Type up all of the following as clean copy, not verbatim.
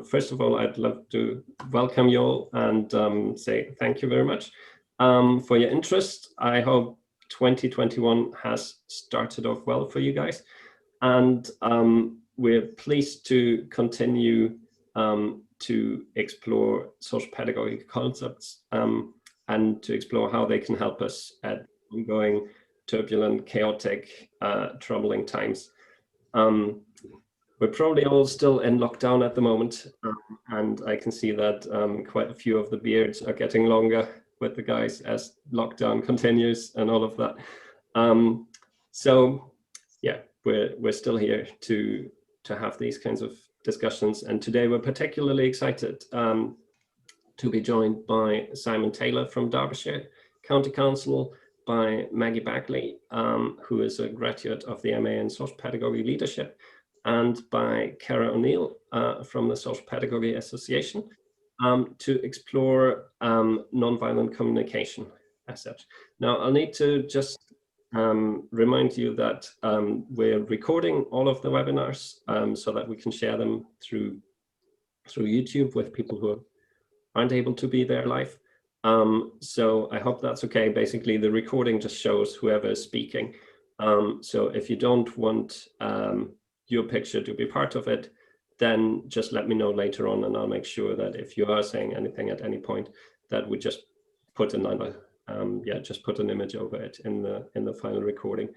First of all, I'd love to welcome you all and say thank you very much for your interest. I hope 2021 has started off well for you guys. And we're pleased to continue to explore social pedagogy concepts and to explore how they can help us at ongoing, turbulent, chaotic, troubling times. We're probably all still in lockdown at the moment, and I can see that quite a few of the beards are getting longer with the guys as lockdown continues and all of that. So yeah, we're still here to have these kinds of discussions, and today we're particularly excited to be joined by Simon Taylor from Derbyshire County Council, by Maggie Bagley, who is a graduate of the MA in Social Pedagogy Leadership, and by Cara O'Neill from the Social Pedagogy Association to explore nonviolent communication as such. Now, I'll need to just remind you that we're recording all of the webinars so that we can share them through YouTube with people who aren't able to be there live. So I hope that's okay. Basically, the recording just shows whoever is speaking. So if you don't want your picture to be part of it, then just let me know later on, and I'll make sure that if you are saying anything at any point, that we just put another, just put an image over it in the final recording.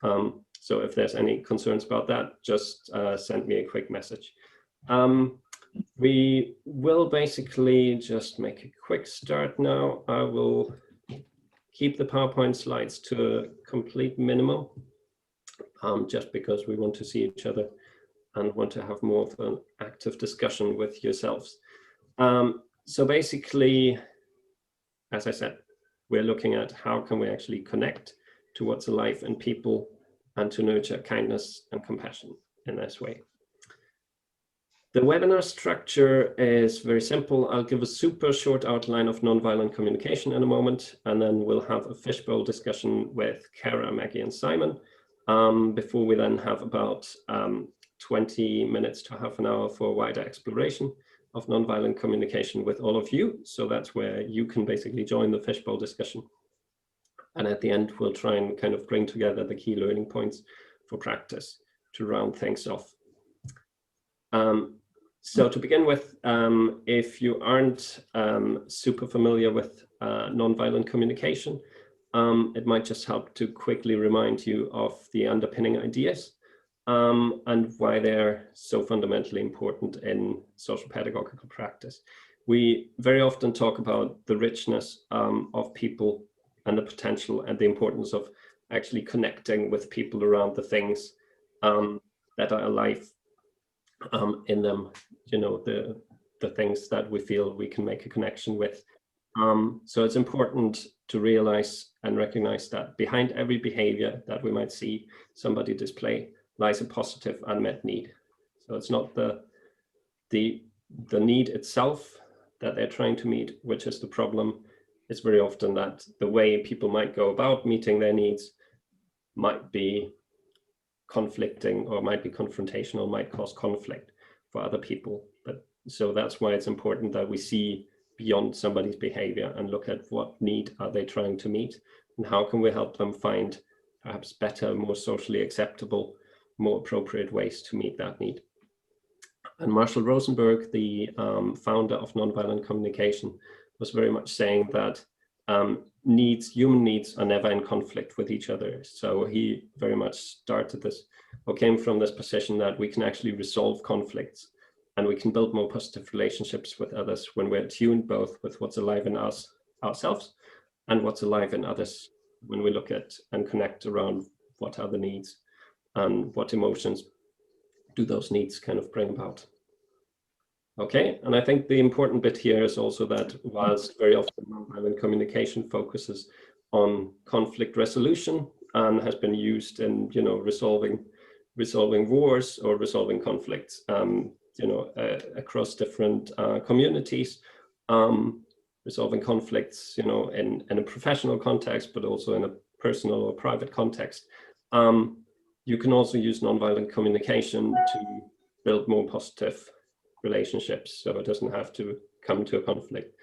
So if there's any concerns about that, just send me a quick message. We will basically just make a quick start now. I will keep the PowerPoint slides to a complete minimum, just because we want to see each other and want to have more of an active discussion with yourselves. So basically, as I said, we're looking at how can we actually connect to what's alive in people and to nurture kindness and compassion in this way. The webinar structure is very simple. I'll give a super short outline of nonviolent communication in a moment, and then we'll have a fishbowl discussion with Cara, Maggie, and Simon, before we then have about 20 minutes to half an hour for wider exploration of nonviolent communication with all of you. So that's where you can basically join the fishbowl discussion. And at the end, we'll try and kind of bring together the key learning points for practice to round things off. So to begin with, if you aren't super familiar with nonviolent communication, it might just help to quickly remind you of the underpinning ideas and why they're so fundamentally important in social pedagogical practice. We very often talk about the richness of people and the potential and the importance of actually connecting with people around the things that are alive in them, you know, the things that we feel we can make a connection with. So it's important to realize and recognize that behind every behavior that we might see somebody display lies a positive unmet need. So it's not the need itself that they're trying to meet, which is the problem. It's very often that the way people might go about meeting their needs might be conflicting or might be confrontational, might cause conflict for other people. But so that's why it's important that we see beyond somebody's behavior and look at what need are they trying to meet and how can we help them find perhaps better, more socially acceptable, more appropriate ways to meet that need. And Marshall Rosenberg, the founder of Nonviolent Communication, was very much saying that human needs are never in conflict with each other. So he very much started this, or came from this position that we can actually resolve conflicts and we can build more positive relationships with others when we're attuned both with what's alive in us, ourselves, and what's alive in others when we look at and connect around what are the needs and what emotions do those needs kind of bring about. Okay, and I think the important bit here is also that whilst very often nonviolent communication focuses on conflict resolution and has been used in, you know, resolving wars or resolving conflicts, you know, across different communities, resolving conflicts, you know, in a professional context, but also in a personal or private context. You can also use nonviolent communication to build more positive relationships, so it doesn't have to come to a conflict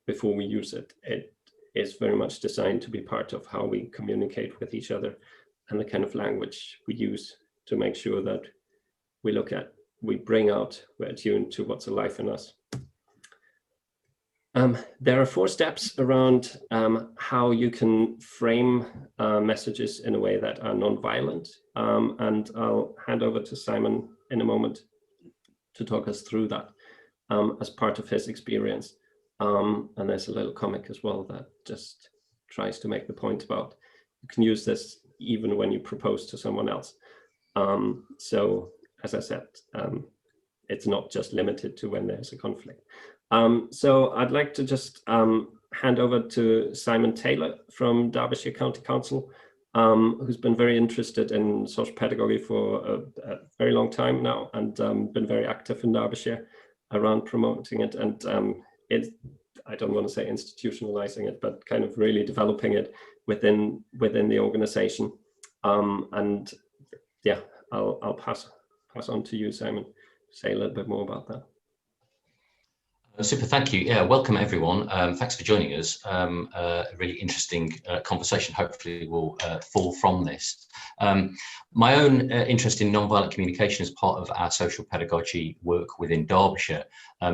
before we use it. It is very much designed to be part of how we communicate with each other and the kind of language we use to make sure that we bring out, we're attuned to what's alive in us. There are 4 steps around how you can frame messages in a way that are non-violent, and I'll hand over to Simon in a moment to talk us through that as part of his experience. And there's a little comic as well that just tries to make the point about you can use this even when you propose to someone else. So as I said, it's not just limited to when there's a conflict. So I'd like to just hand over to Simon Taylor from Derbyshire County Council, who's been very interested in social pedagogy for a very long time now, and been very active in Derbyshire around promoting it, and I don't want to say institutionalizing it, but kind of really developing it within the organization. And yeah, I'll pass on to you, Simon, to say a little bit more about that. Super, thank you. Yeah, welcome everyone. Thanks for joining us. A really interesting conversation hopefully will fall from this. My own interest in nonviolent communication as part of our social pedagogy work within Derbyshire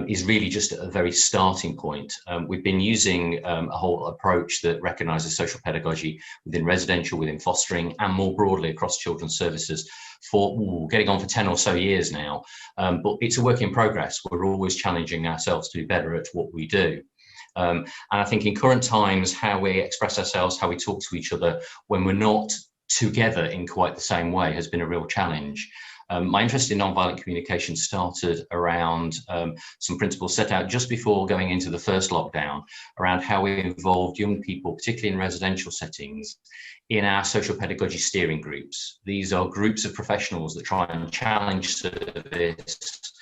is really just a very starting point. We've been using a whole approach that recognises social pedagogy within residential, within fostering, and more broadly across children's services for getting on for 10 or so years now. But it's a work in progress. We're always challenging ourselves to be better at what we do. And I think in current times, how we express ourselves, how we talk to each other when we're not together in quite the same way has been a real challenge. My interest in nonviolent communication started around some principles set out just before going into the first lockdown around how we involved young people, particularly in residential settings, in our social pedagogy steering groups. These are groups of professionals that try and challenge service,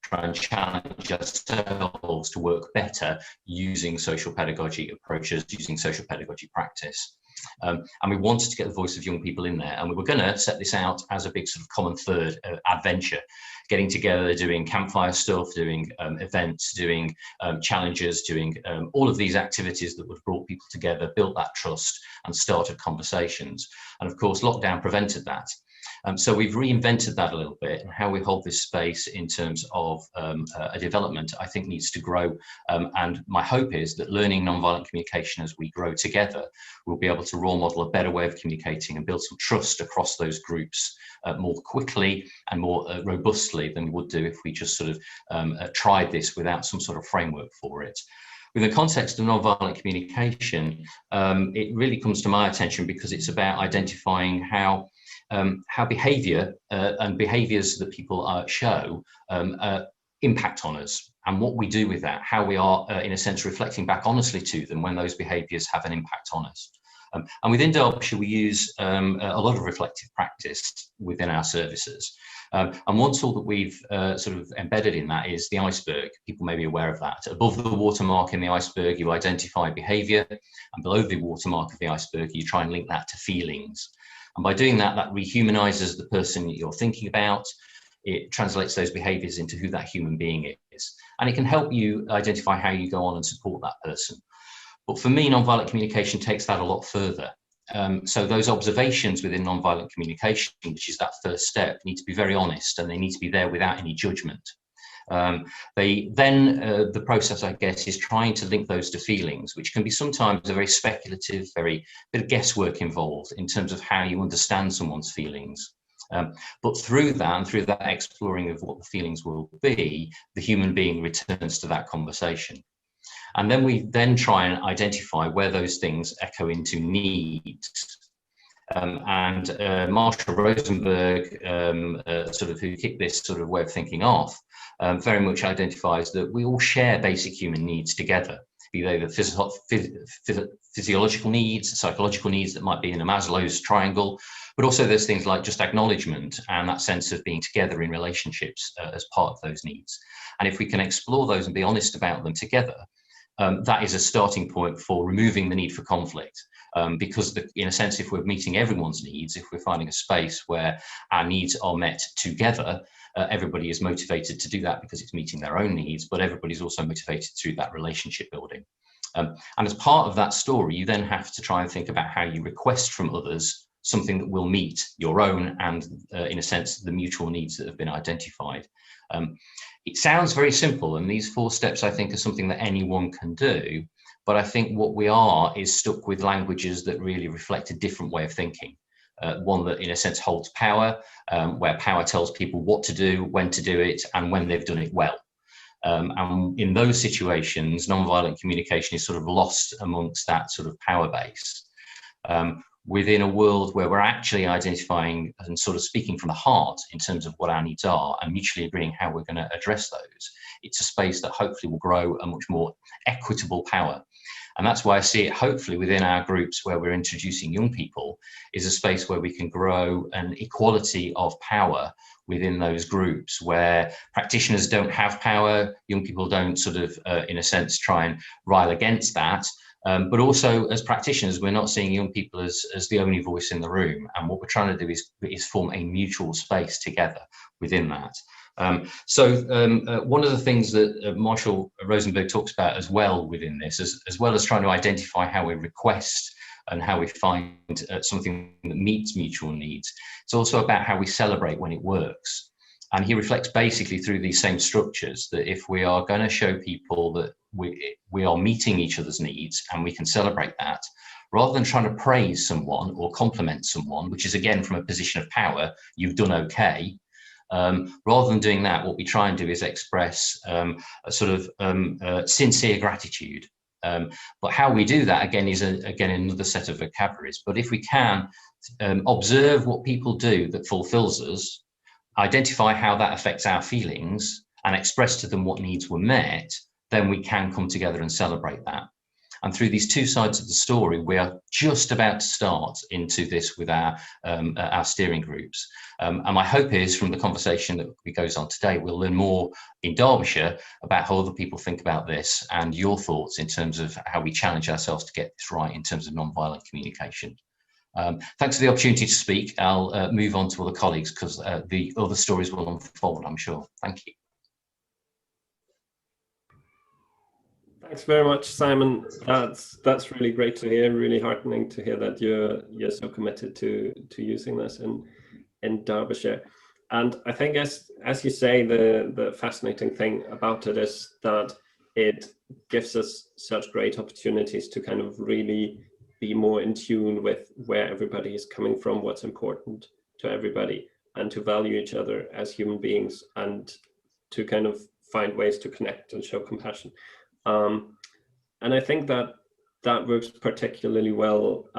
try and challenge ourselves to work better using social pedagogy approaches, using social pedagogy practice. And we wanted to get the voice of young people in there, and we were going to set this out as a big sort of common third adventure, getting together, doing campfire stuff, doing events, doing challenges, doing all of these activities that would have brought people together, built that trust and started conversations. And of course, lockdown prevented that. So we've reinvented that a little bit, and how we hold this space in terms of a development, I think, needs to grow. And my hope is that learning nonviolent communication as we grow together, we'll be able to role model a better way of communicating and build some trust across those groups more quickly and more robustly than we would do if we just sort of tried this without some sort of framework for it. Within the context of nonviolent communication, it really comes to my attention because it's about identifying how behaviour and behaviours that people show impact on us, and what we do with that, how we are, in a sense, reflecting back honestly to them when those behaviours have an impact on us. And within Derbyshire, we use a lot of reflective practice within our services. And one tool that we've sort of embedded in that is the iceberg. People may be aware of that. Above the watermark in the iceberg, you identify behaviour, and below the watermark of the iceberg, you try and link that to feelings. And by doing that, that rehumanises the person that you're thinking about. It translates those behaviours into who that human being is. And it can help you identify how you go on and support that person. But for me, nonviolent communication takes that a lot further. So those observations within nonviolent communication, which is that first step, need to be very honest, and they need to be there without any judgment. The process, I guess, is trying to link those to feelings, which can be sometimes a very speculative, very bit of guesswork involved in terms of how you understand someone's feelings. But through that, and through that exploring of what the feelings will be, the human being returns to that conversation. And then we then try and identify where those things echo into needs. Marshall Rosenberg, sort of who kicked this sort of way of thinking off, very much identifies that we all share basic human needs together, be they the physiological needs, psychological needs that might be in a Maslow's triangle, but also there's things like just acknowledgement and that sense of being together in relationships as part of those needs. And if we can explore those and be honest about them together, that is a starting point for removing the need for conflict. because in a sense, if we're meeting everyone's needs, if we're finding a space where our needs are met together, everybody is motivated to do that because it's meeting their own needs, but everybody's also motivated through that relationship building. And as part of that story, you then have to try and think about how you request from others something that will meet your own and, in a sense, the mutual needs that have been identified. It sounds very simple, and these 4 steps, I think, are something that anyone can do. But I think what we are is stuck with languages that really reflect a different way of thinking. One that, in a sense, holds power, where power tells people what to do, when to do it, and when they've done it well. And in those situations, nonviolent communication is sort of lost amongst that sort of power base. Within a world where we're actually identifying and sort of speaking from the heart in terms of what our needs are and mutually agreeing how we're going to address those, it's a space that hopefully will grow a much more equitable power. And that's why I see it hopefully within our groups where we're introducing young people is a space where we can grow an equality of power within those groups where practitioners don't have power, young people don't sort of, in a sense, try and rile against that. But also as practitioners, we're not seeing young people as the only voice in the room. And what we're trying to do is form a mutual space together within that. One of the things that Marshall Rosenberg talks about as well within this, as well as trying to identify how we request and how we find something that meets mutual needs, it's also about how we celebrate when it works. And he reflects basically through these same structures that if we are going to show people that we are meeting each other's needs and we can celebrate that, rather than trying to praise someone or compliment someone, which is again from a position of power, you've done okay. Rather than doing that, what we try and do is express a sort of sincere gratitude. But how we do that again is again another set of vocabularies. But if we can observe what people do that fulfills us, identify how that affects our feelings, and express to them what needs were met, then we can come together and celebrate that. And through these 2 sides of the story, we are just about to start into this with our steering groups. And my hope is from the conversation that goes on today, we'll learn more in Derbyshire about how other people think about this and your thoughts in terms of how we challenge ourselves to get this right in terms of nonviolent communication. Thanks for the opportunity to speak. I'll move on to other colleagues because the other stories will unfold, I'm sure. Thank you. Thanks very much, Simon. That's really great to hear. Really heartening to hear that you're so committed to using this in Derbyshire. And I think, as you say, the fascinating thing about it is that it gives us such great opportunities to kind of really be more in tune with where everybody is coming from, what's important to everybody, and to value each other as human beings, and to kind of find ways to connect and show compassion. And I think that works particularly well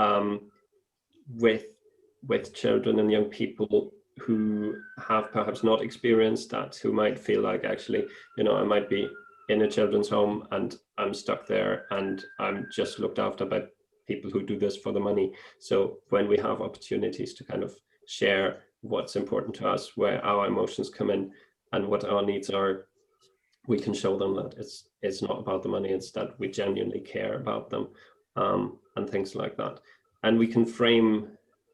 with children and young people who have perhaps not experienced that, who might feel like, actually, I might be in a children's home and I'm stuck there and I'm just looked after by people who do this for the money. So when we have opportunities to kind of share what's important to us, where our emotions come in and what our needs are, we can show them that it's not about the money, it's that we genuinely care about them, and things like that. And we can frame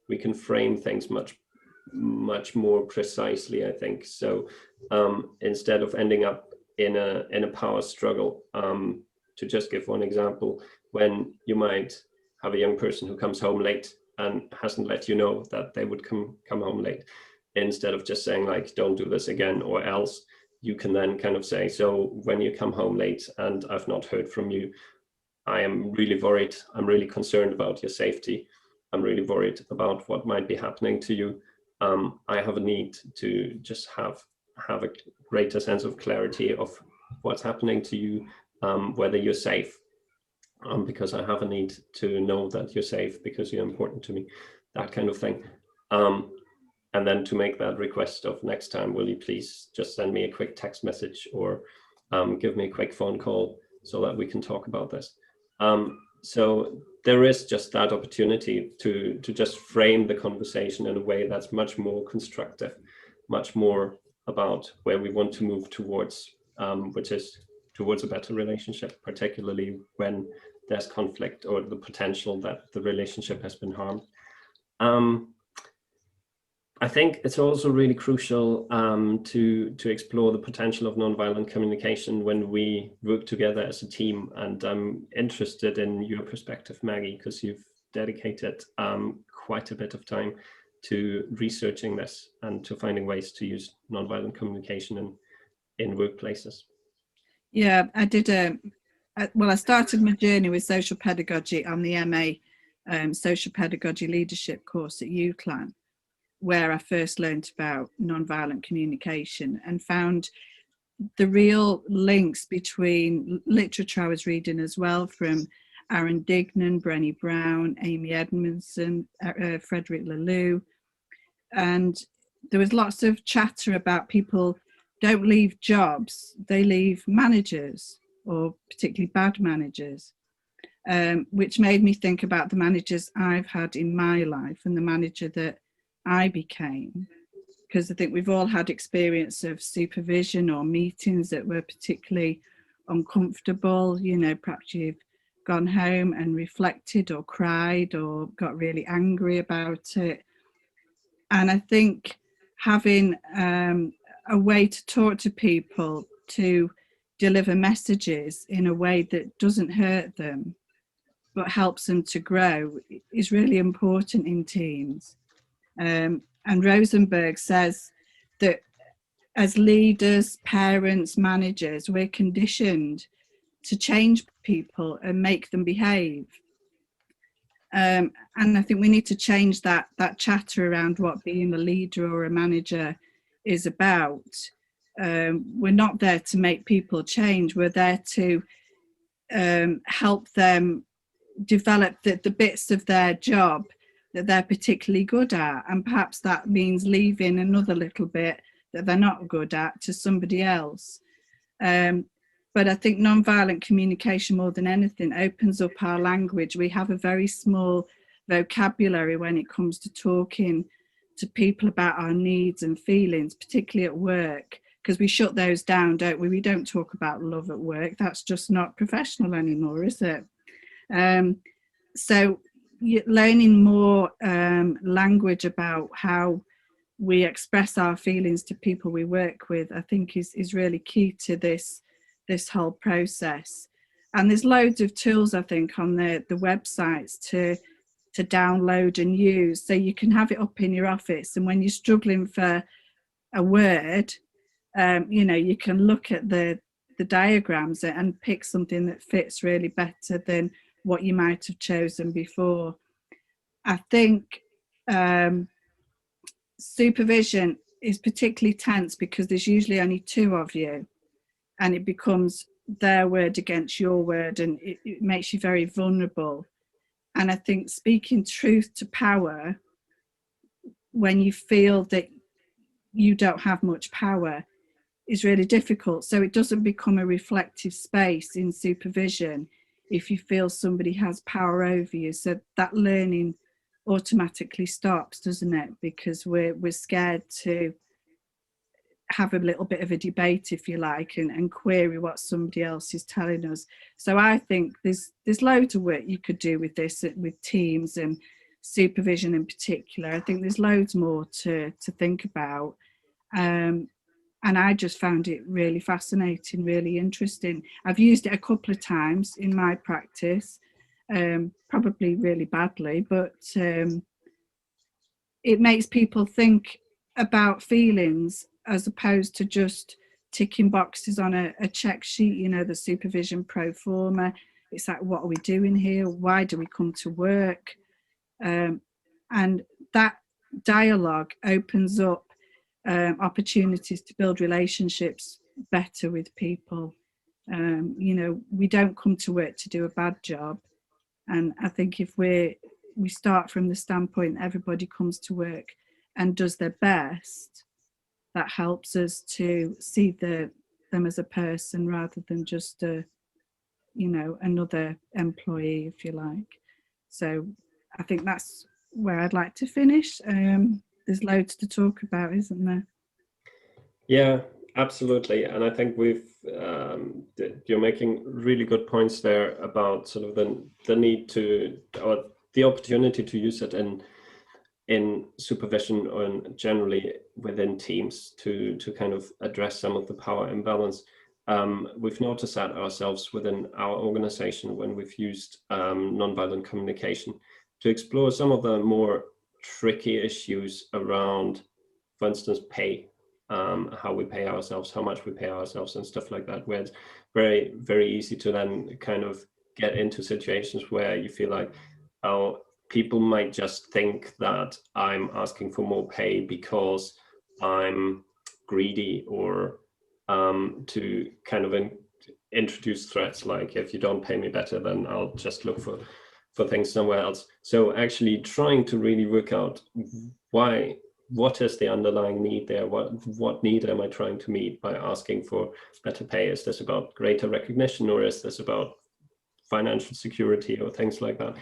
things much more precisely, I think. So instead of ending up in a power struggle, to just give one example, when you might have a young person who comes home late and hasn't let you know that they would come home late, instead of just saying like, don't do this again or else, you can then kind of say, so when you come home late and I've not heard from you, I am really worried. I'm really concerned about your safety. I'm really worried about what might be happening to you. I have a need to just have a greater sense of clarity of what's happening to you, whether you're safe, because I have a need to know that you're safe because you're important to me, that kind of thing. And then to make that request of, next time, will you please just send me a quick text message or give me a quick phone call so that we can talk about this. So there is just that opportunity to just frame the conversation in a way that's much more constructive, much more about where we want to move towards, which is towards a better relationship, particularly when there's conflict or the potential that the relationship has been harmed. I think it's also really crucial to explore the potential of nonviolent communication when we work together as a team. And I'm interested in your perspective, Maggie, because you've dedicated quite a bit of time to researching this and to finding ways to use nonviolent communication in workplaces. Yeah, I did I started my journey with social pedagogy on the MA Social Pedagogy Leadership course at UCLan, where I first learned about nonviolent communication and found the real links between literature I was reading as well, from Aaron Dignan, Brené Brown, Amy Edmondson, Frederick Laloux. And there was lots of chatter about people don't leave jobs, they leave managers, or particularly bad managers, which made me think about the managers I've had in my life and the manager that I became. Because I think we've all had experience of supervision or meetings that were particularly uncomfortable. You know, perhaps you've gone home and reflected or cried or got really angry about it. And I think having a way to talk to people, to deliver messages in a way that doesn't hurt them but helps them to grow is really important in teams. And Rosenberg says that as leaders, parents, managers, we're conditioned to change people and make them behave. And I think we need to change that chatter around what being a leader or a manager is about. We're not there to make people change. We're there to help them develop the bits of their job that they're particularly good at, and perhaps that means leaving another little bit that they're not good at to somebody else. But I think nonviolent communication, more than anything, opens up our language. We have a very small vocabulary when it comes to talking to people about our needs and feelings, particularly at work, because we shut those down, don't we? We don't talk about love at work. That's just not professional anymore, is it? So learning more language about how we express our feelings to people we work with, I think is really key to this whole process. And there's loads of tools, I think, on the websites to download and use, so you can have it up in your office, and when you're struggling for a word, you know, you can look at the diagrams and pick something that fits really better than what you might have chosen before. I think supervision is particularly tense because there's usually only two of you, and it becomes their word against your word, and it makes you very vulnerable. And I think speaking truth to power when you feel that you don't have much power is really difficult. So it doesn't become a reflective space in supervision if you feel somebody has power over you. So that learning automatically stops, doesn't it? Because we're scared to have a little bit of a debate, if you like, and query what somebody else is telling us. So I think there's loads of work you could do with this, with teams and supervision in particular. I think there's loads more to think about. And I just found it really fascinating, really interesting. I've used it a couple of times in my practice, probably really badly, but it makes people think about feelings as opposed to just ticking boxes on a check sheet, you know, the supervision pro forma. It's like, what are we doing here? Why do we come to work? And that dialogue opens up opportunities to build relationships better with people. You know, we don't come to work to do a bad job. And I think if we start from the standpoint everybody comes to work and does their best, that helps us to see them as a person rather than just another employee, if you like. So I think that's where I'd like to finish. There's loads to talk about, isn't there? Yeah, Absolutely, and I think you're making really good points there about sort of the need to, or the opportunity to use it in supervision or generally within teams to kind of address some of the power imbalance. We've noticed that ourselves within our organization when we've used nonviolent communication to explore some of the more tricky issues around, for instance, pay, how we pay ourselves, how much we pay ourselves and stuff like that, where it's very, very easy to then kind of get into situations where you feel like, oh, people might just think that I'm asking for more pay because I'm greedy, or to kind of introduce threats like, if you don't pay me better, then I'll just look for things somewhere else. So actually trying to really work out what is the underlying need there? What need am I trying to meet by asking for better pay? Is this about greater recognition, or is this about financial security or things like that?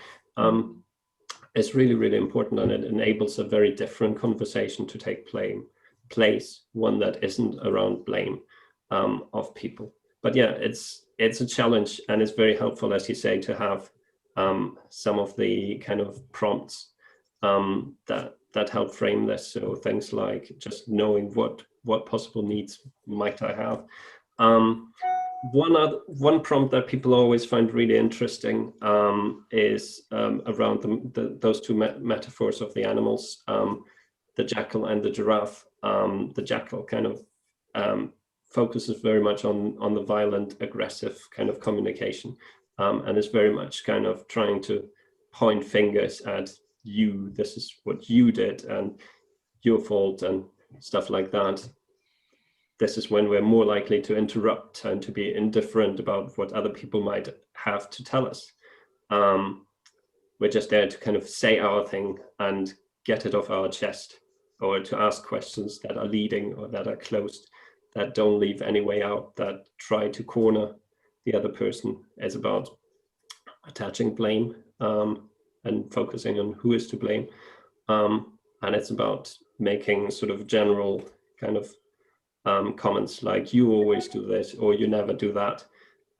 It's really, really important, and it enables a very different conversation to take place, one that isn't around blame of people. But yeah, it's a challenge, and it's very helpful, as you say, to have some of the kind of prompts that help frame this. So things like just knowing what possible needs might I have. One prompt that people always find really interesting is around those two metaphors of the animals, the jackal and the giraffe. The jackal kind of focuses very much on the violent, aggressive kind of communication, and is very much kind of trying to point fingers at you. This is what you did, and your fault, and stuff like that. This is when we're more likely to interrupt and to be indifferent about what other people might have to tell us. We're just there to kind of say our thing and get it off our chest, or to ask questions that are leading or that are closed, that don't leave any way out, that try to corner the other person. It's about attaching blame and focusing on who is to blame. And it's about making sort of general kind of comments like, you always do this, or you never do that.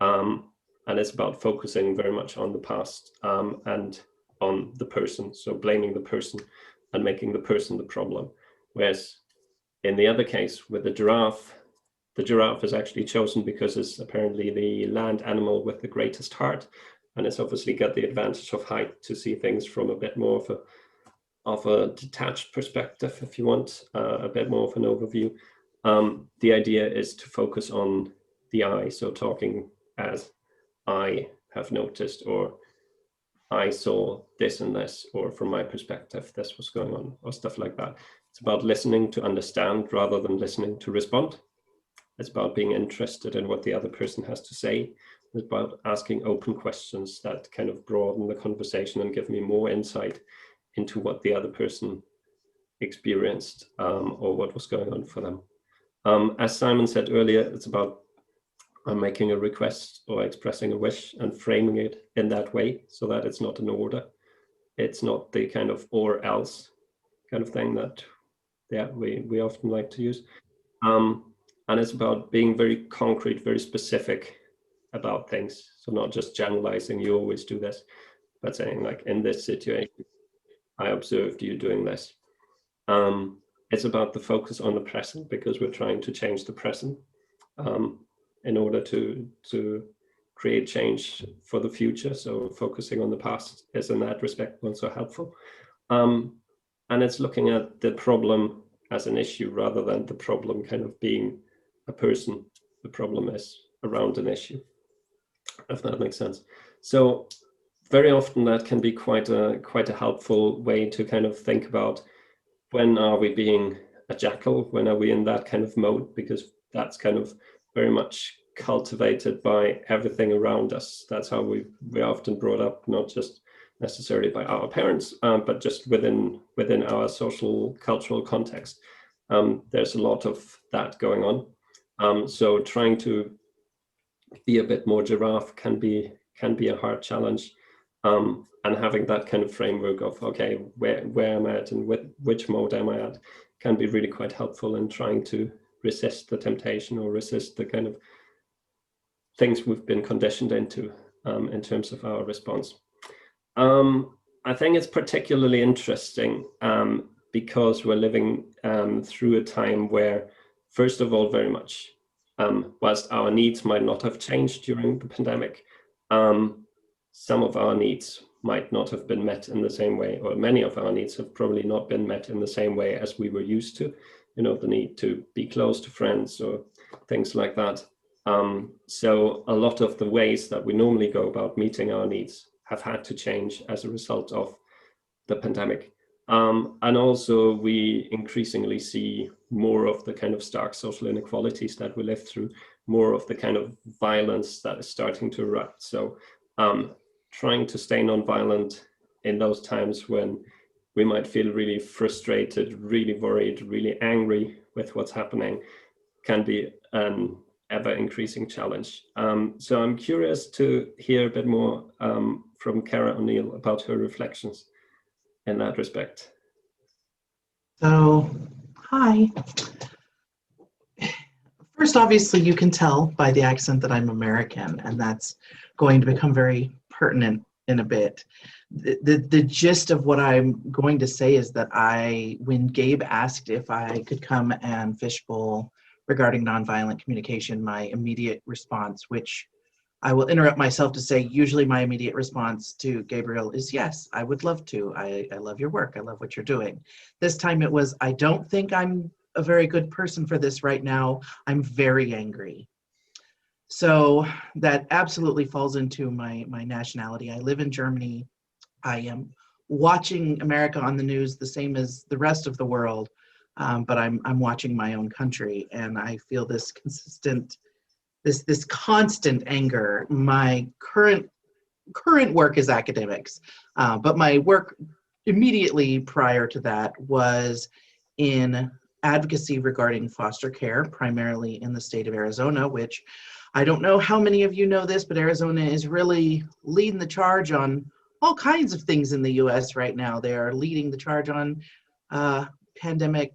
And it's about focusing very much on the past and on the person. So blaming the person and making the person the problem. Whereas in the other case with the giraffe is actually chosen because it's apparently the land animal with the greatest heart. And it's obviously got the advantage of height to see things from a bit more of a detached perspective, if you want, a bit more of an overview. The idea is to focus on the I, so talking as I have noticed, or I saw this and this, or from my perspective, this was going on, or stuff like that. It's about listening to understand rather than listening to respond. It's about being interested in what the other person has to say. It's about asking open questions that kind of broaden the conversation and give me more insight into what the other person experienced or what was going on for them. As Simon said earlier, it's about making a request or expressing a wish and framing it in that way so that it's not an order. It's not the kind of or else kind of thing that we often like to use. And it's about being very concrete, very specific about things. So not just generalizing, you always do this, but saying like, in this situation, I observed you doing this. It's about the focus on the present, because we're trying to change the present in order to create change for the future. So focusing on the past is in that respect also helpful. And it's looking at the problem as an issue rather than the problem kind of being a person. The problem is around an issue, if that makes sense. So very often that can be quite a helpful way to kind of think about, when are we being a jackal? When are we in that kind of mode? Because that's kind of very much cultivated by everything around us. That's how we're often brought up, not just necessarily by our parents, but just within our social cultural context. There's a lot of that going on. So trying to be a bit more giraffe can be a hard challenge. And having that kind of framework of, okay, where am I at and which mode am I at, can be really quite helpful in trying to resist the temptation or resist the kind of things we've been conditioned into in terms of our response. I think it's particularly interesting because we're living through a time where, first of all, very much, whilst our needs might not have changed during the pandemic, some of our needs might not have been met in the same way, or many of our needs have probably not been met in the same way as we were used to. You know, the need to be close to friends or things like that. So a lot of the ways that we normally go about meeting our needs have had to change as a result of the pandemic. And also we increasingly see more of the kind of stark social inequalities that we live through, more of the kind of violence that is starting to erupt. So trying to stay nonviolent in those times when we might feel really frustrated, really worried, really angry with what's happening can be an ever increasing challenge. So I'm curious to hear a bit more from Cara O'Neill about her reflections in that respect. So, hi. First, obviously, you can tell by the accent that I'm American, and that's going to become very pertinent in a bit. The gist of what I'm going to say is that when Gabe asked if I could come and fishbowl regarding nonviolent communication, my immediate response, which I will interrupt myself to say, usually my immediate response to Gabriel is, yes, I would love to. I love your work. I love what you're doing. This time it was, I don't think I'm a very good person for this right now. I'm very angry. So that absolutely falls into my nationality. I live in Germany. I am watching America on the news the same as the rest of the world, but I'm watching my own country, and I feel this consistent, this constant anger. My current work is academics, but my work immediately prior to that was in advocacy regarding foster care, primarily in the state of Arizona, which I don't know how many of you know this, but Arizona is really leading the charge on all kinds of things in the US right now. They are leading the charge on pandemic,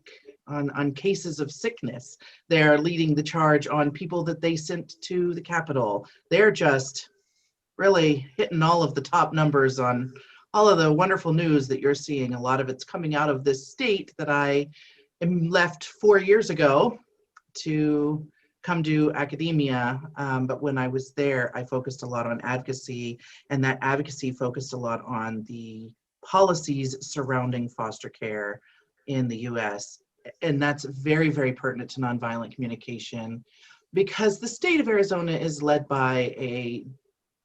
on cases of sickness. They're leading the charge on people that they sent to the Capitol. They're just really hitting all of the top numbers on all of the wonderful news that you're seeing. A lot of it's coming out of this state that I left 4 years ago to come to academia, but when I was there, I focused a lot on advocacy, and that advocacy focused a lot on the policies surrounding foster care in the US. And that's very, very pertinent to nonviolent communication, because the state of Arizona is led by a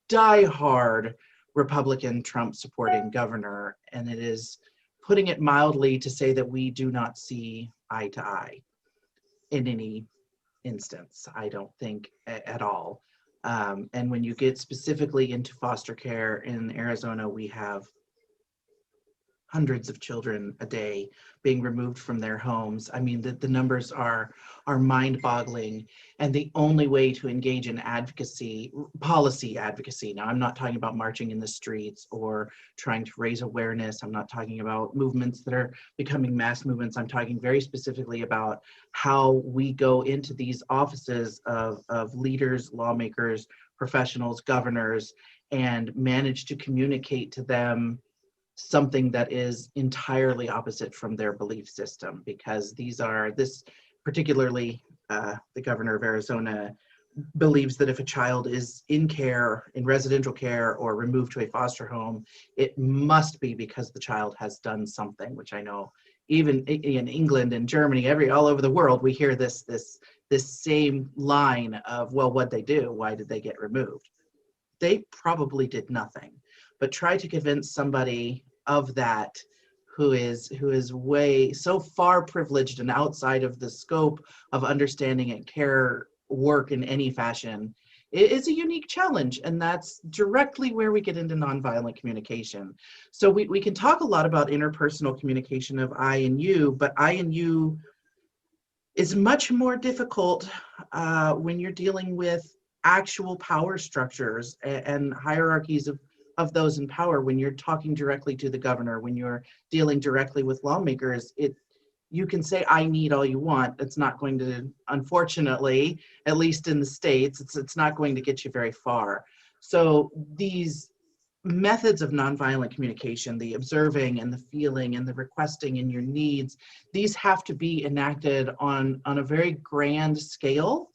diehard Republican Trump supporting governor, and it is, putting it mildly, to say that we do not see eye to eye in any instance, I don't think at all. And when you get specifically into foster care in Arizona, we have hundreds of children a day being removed from their homes. I mean, the numbers are mind-boggling, and the only way to engage in advocacy, policy advocacy. Now, I'm not talking about marching in the streets or trying to raise awareness. I'm not talking about movements that are becoming mass movements. I'm talking very specifically about how we go into these offices of leaders, lawmakers, professionals, governors, and manage to communicate to them something that is entirely opposite from their belief system, because this particularly the governor of Arizona believes that if a child is in care, in residential care, or removed to a foster home, it must be because the child has done something, which I know even in England and Germany, all over the world, we hear this same line of, well, what'd they do? Why did they get removed? They probably did nothing. But try to convince somebody of that who is way so far privileged and outside of the scope of understanding and care work in any fashion. It is a unique challenge, and that's directly where we get into nonviolent communication. So we can talk a lot about interpersonal communication of I and you, but I and you is much more difficult when you're dealing with actual power structures and hierarchies of those in power. When you're talking directly to the governor, when you're dealing directly with lawmakers, you can say I need all you want. It's not going to, unfortunately, at least in the States, it's not going to get you very far. So these methods of nonviolent communication, the observing and the feeling and the requesting and your needs, these have to be enacted on a very grand scale.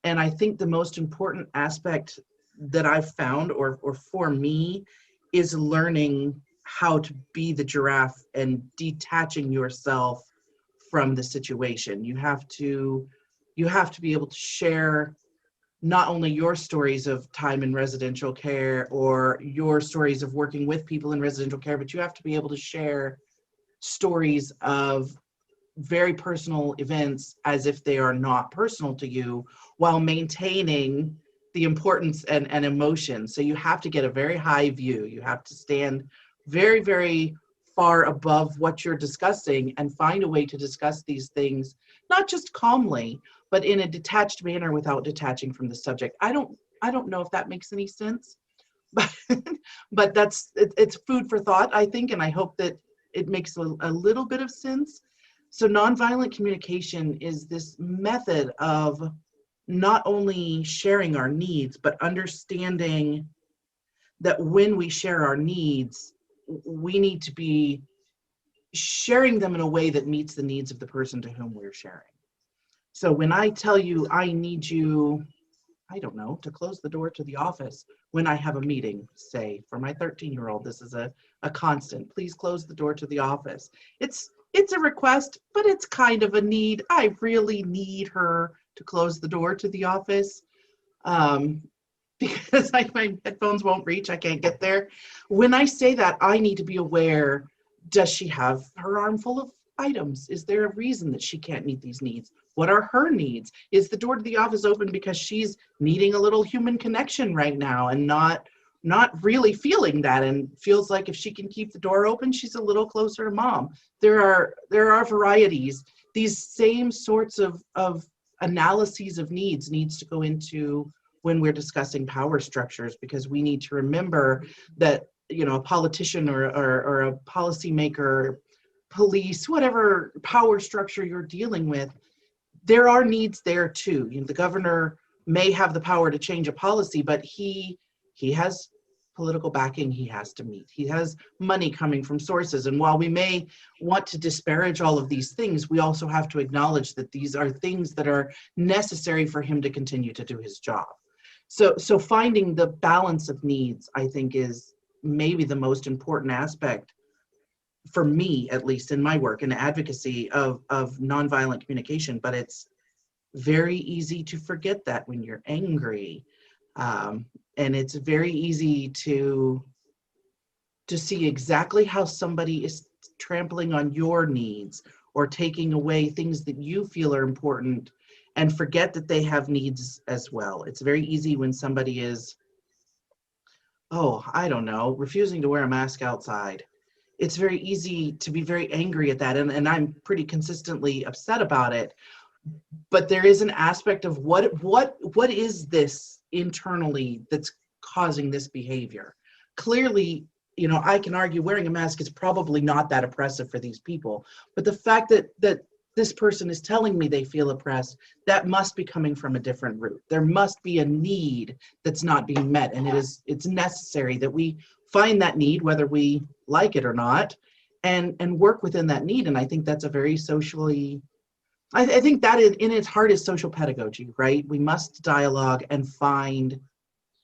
And I think the most important aspect that I've found, or for me, is learning how to be the giraffe and detaching yourself from the situation. You have to be able to share not only your stories of time in residential care or your stories of working with people in residential care, but you have to be able to share stories of very personal events as if they are not personal to you, while maintaining the importance and emotion. So you have to get a very high view. You have to stand very, very far above what you're discussing and find a way to discuss these things, not just calmly, but in a detached manner without detaching from the subject. I don't know if that makes any sense, but it's food for thought, I think, and I hope that it makes a little bit of sense. So nonviolent communication is this method of not only sharing our needs, but understanding that when we share our needs, we need to be sharing them in a way that meets the needs of the person to whom we're sharing. So when I tell you, I need you, I don't know, to close the door to the office when I have a meeting, say for my 13-year-old, this is a constant, please close the door to the office. It's a request, but it's kind of a need. I really need her to close the door to the office because my headphones won't reach, I can't get there. When I say that, I need to be aware, does she have her arm full of items? Is there a reason that she can't meet these needs? What are her needs? Is the door to the office open because she's needing a little human connection right now and not really feeling that, and feels like if she can keep the door open, she's a little closer to mom? There are varieties. These same sorts of analyses of needs to go into when we're discussing power structures, because we need to remember that, you know, a politician or a policymaker, police, whatever power structure you're dealing with, there are needs there too. You know, the governor may have the power to change a policy, but he has political backing he has to meet. He has money coming from sources. And while we may want to disparage all of these things, we also have to acknowledge that these are things that are necessary for him to continue to do his job. So finding the balance of needs, I think, is maybe the most important aspect for me, at least in my work and advocacy of nonviolent communication. But it's very easy to forget that when you're angry. And it's very easy to see exactly how somebody is trampling on your needs or taking away things that you feel are important, and forget that they have needs as well. It's very easy when somebody is, oh, I don't know, refusing to wear a mask outside. It's very easy to be very angry at that, and I'm pretty consistently upset about it. But there is an aspect of what is this internally that's causing this behavior? Clearly, you know, I can argue wearing a mask is probably not that oppressive for these people, but the fact that this person is telling me they feel oppressed, that must be coming from a different root. There must be a need that's not being met, and it's necessary that we find that need, whether we like it or not, and work within that need. And I think that's a very socially, I think that in its heart is social pedagogy, right? We must dialogue and find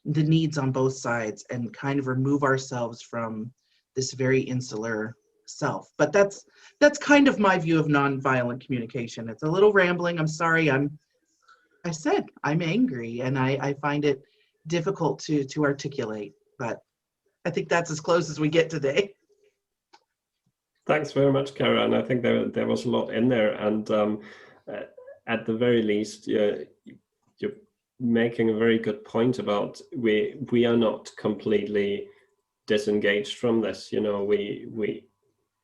the needs on both sides and kind of remove ourselves from this very insular self. But that's kind of my view of nonviolent communication. It's a little rambling. I'm sorry. I said I'm angry, and I find it difficult to articulate, but I think that's as close as we get today. Thanks very much, Kara. And I think there was a lot in there. And at the very least, you're making a very good point about we are not completely disengaged from this. You know, we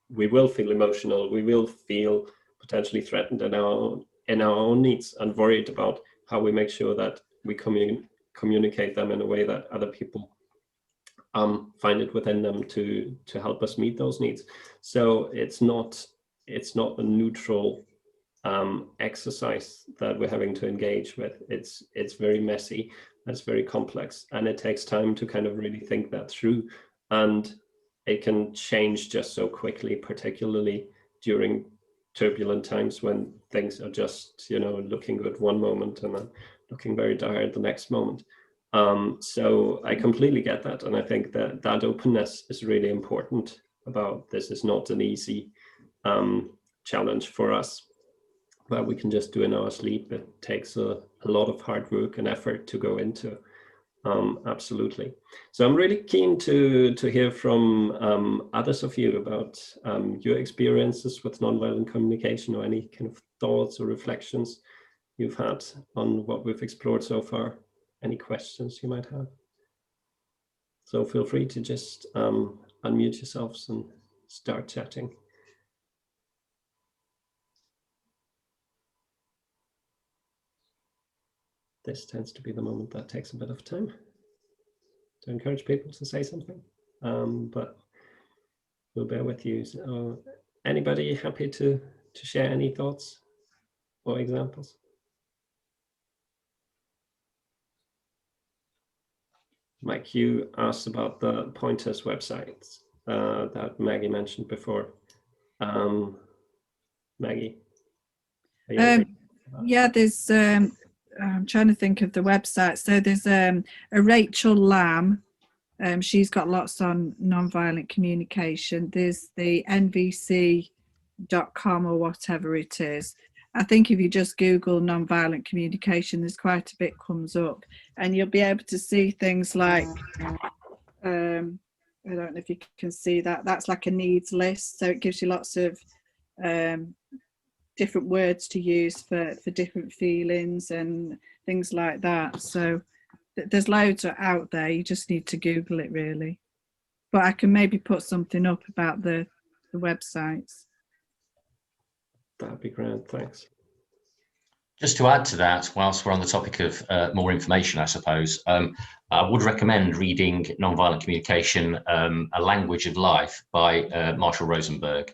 will feel emotional. We will feel potentially threatened in our own needs and worried about how we make sure that we communicate them in a way that other people find it within them to help us meet those needs. So it's not it's not a neutral exercise that we're having to engage with. It's very messy, it's very complex, and it takes time to kind of really think that through, and it can change just so quickly, particularly during turbulent times when things are just, you know, looking good one moment and then looking very dire the next moment. So I completely get that, and I think that that openness is really important. About this is not an easy challenge for us that we can just do in our sleep. It takes a lot of hard work and effort to go into. Absolutely. So I'm really keen to hear from others of you about your experiences with nonviolent communication, or any kind of thoughts or reflections you've had on what we've explored so far. Any questions you might have. So feel free to just unmute yourselves and start chatting. This tends to be the moment that takes a bit of time to encourage people to say something, but we'll bear with you. So, anybody happy to share any thoughts or examples? Mike, you asked about the Pointers websites that Maggie mentioned before. Maggie? Yeah, there's, I'm trying to think of the website. So there's a Rachel Lamb. She's got lots on nonviolent communication. There's the nvc.com or whatever it is. I think if you just Google nonviolent communication, there's quite a bit comes up, and you'll be able to see things like, I don't know if you can see that, that's like a needs list. So it gives you lots of different words to use for different feelings and things like that. So there's loads out there. You just need to Google it, really. But I can maybe put something up about the websites. That'd be great, thanks. Just to add to that, whilst we're on the topic of more information, I suppose, I would recommend reading Nonviolent Communication, A Language of Life by Marshall Rosenberg.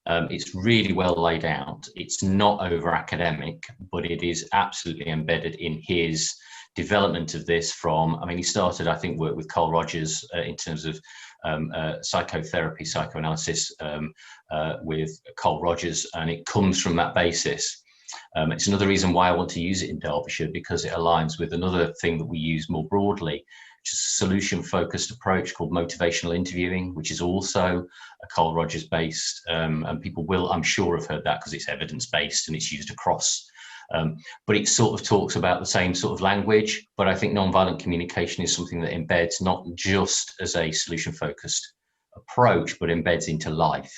It's really well laid out. It's not over academic, but it is absolutely embedded in his development of this from, I mean, he started, I think, work with Carl Rogers in terms of psychotherapy, psychoanalysis with Carl Rogers, and it comes from that basis. It's another reason why I want to use it in Derbyshire, because it aligns with another thing that we use more broadly, which is a solution-focused approach called motivational interviewing, which is also a Carl Rogers based, and people will, I'm sure, have heard that because it's evidence-based and it's used across. But it sort of talks about the same sort of language, but I think nonviolent communication is something that embeds not just as a solution-focused approach, but embeds into life.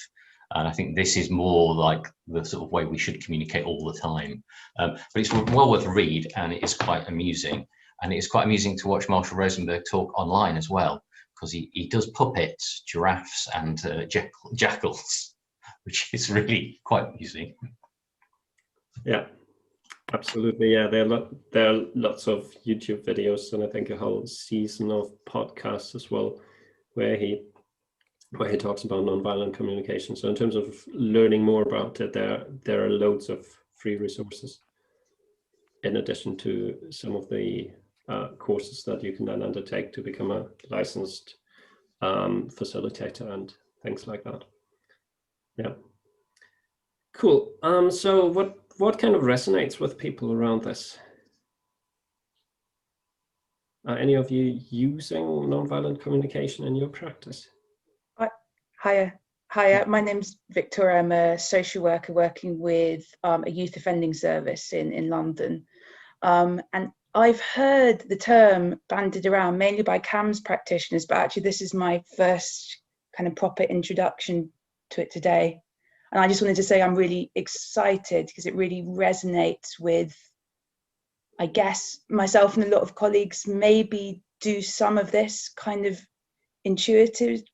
And I think this is more like the sort of way we should communicate all the time. But it's well worth a read, and it is quite amusing. And it's quite amusing to watch Marshall Rosenberg talk online as well, because he does puppets, giraffes, and jackals, which is really quite amusing. Yeah, absolutely. Yeah, there are lots of YouTube videos, and I think a whole season of podcasts as well, where he talks about nonviolent communication. So in terms of learning more about it, there are loads of free resources, in addition to some of the courses that you can then undertake to become a licensed facilitator and things like that. Yeah, cool. So what kind of resonates with people around this? Are any of you using nonviolent communication in your practice? Hiya, my name's Victoria. I'm a social worker working with a youth offending service in London. And I've heard the term bandied around mainly by CAMS practitioners, but actually this is my first kind of proper introduction to it today. And I just wanted to say I'm really excited because it really resonates with, I guess, myself and a lot of colleagues maybe do some of this kind of intuitively.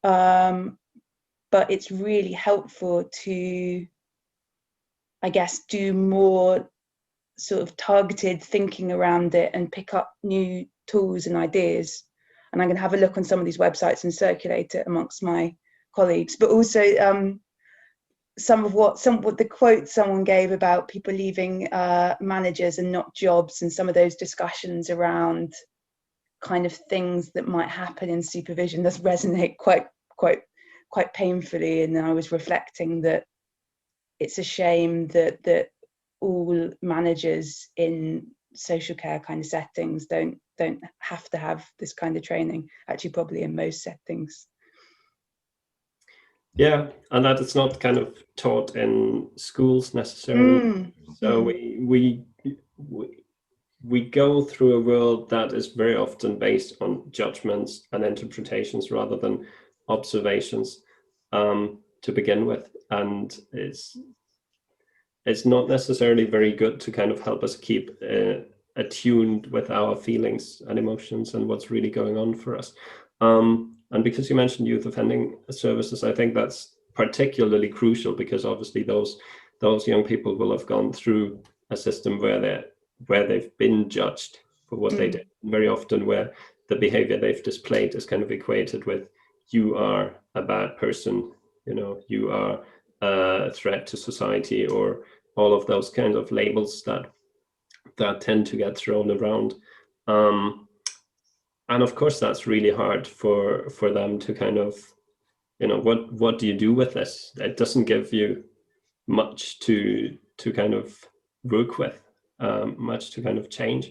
But it's really helpful to, I guess, do more sort of targeted thinking around it and pick up new tools and ideas. And I'm going to have a look on some of these websites and circulate it amongst my colleagues, but also some of what the quotes someone gave about people leaving managers and not jobs, and some of those discussions around kind of things that might happen in supervision does resonate quite painfully. And I was reflecting that it's a shame that all managers in social care kind of settings don't have to have this kind of training, actually probably in most settings. Yeah, and that it's not kind of taught in schools necessarily. So we go through a world that is very often based on judgments and interpretations rather than observations to begin with, and it's not necessarily very good to kind of help us keep attuned with our feelings and emotions and what's really going on for us. And because you mentioned youth offending services, I think that's particularly crucial, because obviously those young people will have gone through a system where they've been judged for what they did, very often where the behavior they've displayed is kind of equated with, you are a bad person, you are a threat to society, or all of those kinds of labels that tend to get thrown around. And of course, that's really hard for them to kind of, what do you do with this? It doesn't give you much to kind of work with, much to kind of change.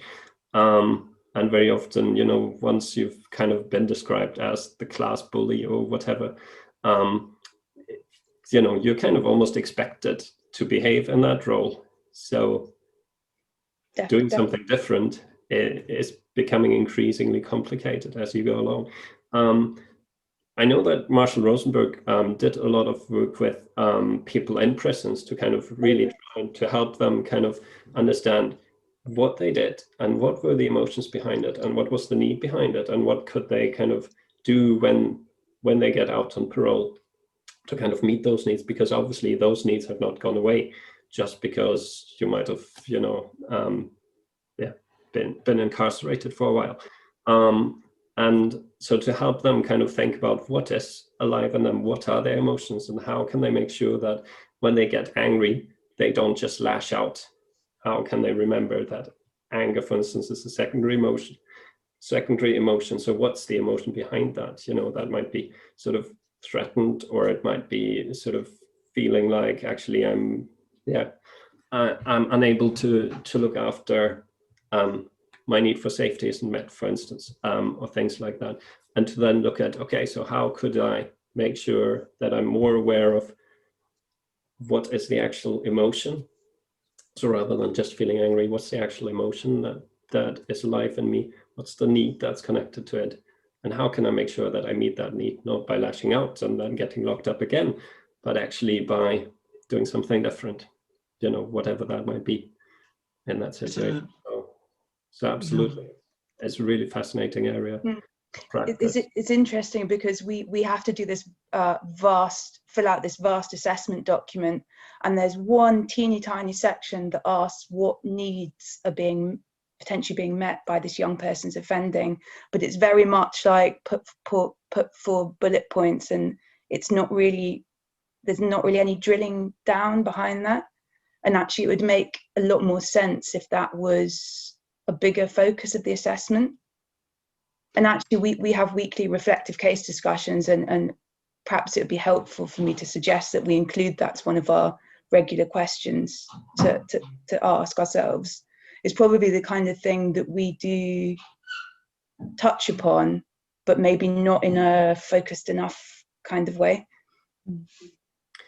And very often, once you've kind of been described as the class bully or whatever, you're kind of almost expected to behave in that role. So doing something different is becoming increasingly complicated as you go along. I know that Marshall Rosenberg did a lot of work with people in prisons to kind of really try to help them kind of understand what they did and what were the emotions behind it and what was the need behind it and what could they kind of do when they get out on parole to kind of meet those needs, because obviously those needs have not gone away just because you might have, been incarcerated for a while. And so to help them kind of think about what is alive in them, what are their emotions, and how can they make sure that when they get angry, they don't just lash out. How can they remember that anger, for instance, is a secondary emotion? So what's the emotion behind that? That might be sort of threatened, or it might be sort of feeling like, actually, I'm unable to look after my need for safety isn't met, for instance, or things like that. And to then look at, okay, so how could I make sure that I'm more aware of what is the actual emotion? So rather than just feeling angry, what's the actual emotion that is alive in me? What's the need that's connected to it? And how can I make sure that I meet that need, not by lashing out and then getting locked up again, but actually by doing something different, whatever that might be in that situation. So absolutely, it's a really fascinating area. It's interesting because we have to do this fill out this vast assessment document, and there's one teeny tiny section that asks what needs are potentially being met by this young person's offending, but it's very much like put 4 bullet points, and there's not really any drilling down behind that. And actually it would make a lot more sense if that was a bigger focus of the assessment. And actually we have weekly reflective case discussions, and perhaps it would be helpful for me to suggest that we include that as one of our regular questions to ask ourselves. It's probably the kind of thing that we do touch upon, but maybe not in a focused enough kind of way.